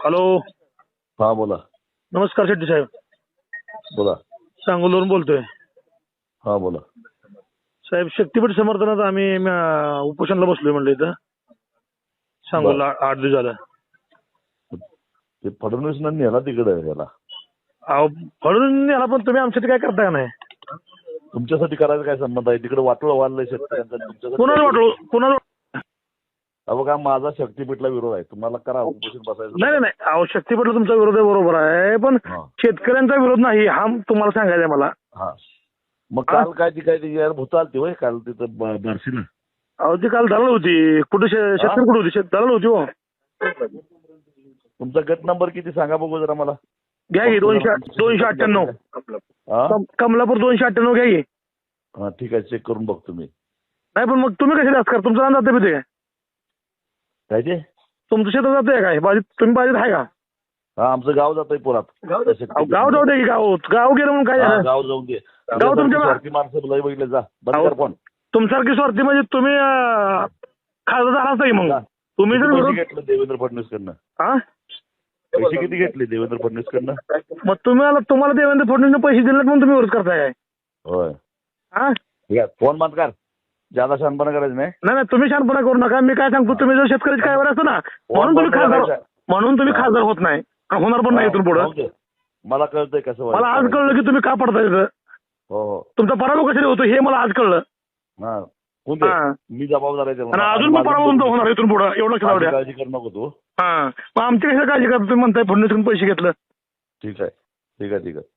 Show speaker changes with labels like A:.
A: Hello.
B: हा बोला.
A: नमस्कार शेट्टी साहेब.
B: बोला.
A: सांगोलवरून बोलतोय
B: हा बोला.
A: साहेब. शक्तीपीठ समर्थनात आम्ही उपोषणला बसलोय म्हणलं इथं सांगोलला 8 दिवस झालं.
B: ते फडणवीसनं नेला तिकडे याला.
A: अहो फळून याला पण तुम्ही आमच्यासाठी काय करताय का नाही?
B: तुमच्यासाठी करायचा काय संबंध आहे? तिकडे वाटोळ वाढलंय शेतकऱ्यांचा.
A: कोणाला वाटलो कोणाला?
B: बघा माझा शक्तीपीठला विरोध आहे. तुम्हाला करा उपोषण बसायचं.
A: नाही नाही अहो शक्तीपीठला तुमचा विरोध आहे बरोबर आहे, पण शेतकऱ्यांचा विरोध नाही हा तुम्हाला सांगायचं आहे मला.
B: हा मग काल काय ती यार भूताल ती होय काल तिथं बार्शीला.
A: अहो ती काल दलाल होती. कुठे शेतकरी कुठे होती? दलाल होती हो.
B: तुमचा गट नंबर किती सांगा बघू जरा मला.
A: घ्या की 298. कमलापूर 298 घ्या की.
B: हा ठीक आहे चेक करून बघतो मी.
A: नाही पण मग तुम्ही कसे कर तुमचं रान जाते पिते काय?
B: काय ते
A: तुमचं शेतात जाते काय? तुम्ही बाजीत आहे का?
B: हा आमचं गाव जातंय पुरात.
A: गाव जाऊ दे की गाव गेलं म्हणून काय झालं?
B: गाव जाऊन दे.
A: गाव तुमच्या
B: स्वार्थी माणसं लय बघितले जा बंद कर फोन.
A: तुमच्यासारखी स्वार्थी म्हणजे तुम्ही खासदार झाला नाही मग तुम्ही जर
B: पैसे घेतले देवेंद्र फडणवीस कडनं.
A: हा
B: पैसे किती घेतले देवेंद्र फडणवीस कडनं?
A: मग तुम्हाला देवेंद्र फडणवीसने पैसे दिले म्हणून तुम्ही विरोध करताय काय?
B: होय.
A: हा
B: ठीक आहे फोन बंद कर. ज्यादा शहाणपणा करायचं नाही.
A: नाही तुम्ही शानपणा करू नका. मी काय सांगतो तुम्ही जर शेतकऱ्याची काय वर असतो ना म्हणून तुम्ही खासदार होत नाही. होणार पण नाही इथून पुढे.
B: मला कळतंय कसं.
A: मला आज कळलं की तुम्ही का पडताय इथं.
B: हो
A: तुमचा पराभव कशाने होतो हे मला आज कळलं.
B: हा मी जबाबदार आहे.
A: आणि अजून पण पराभव तुमचा होणार इथून पुढे एवढं लक्षात द्या.
B: काळजी करू नको तू.
A: हा मग आमची कशा काळजी करता तुम्ही म्हणताय फडणवीस पैसे घेतलं.
B: ठीक आहे ठीक आहे ठीक आहे.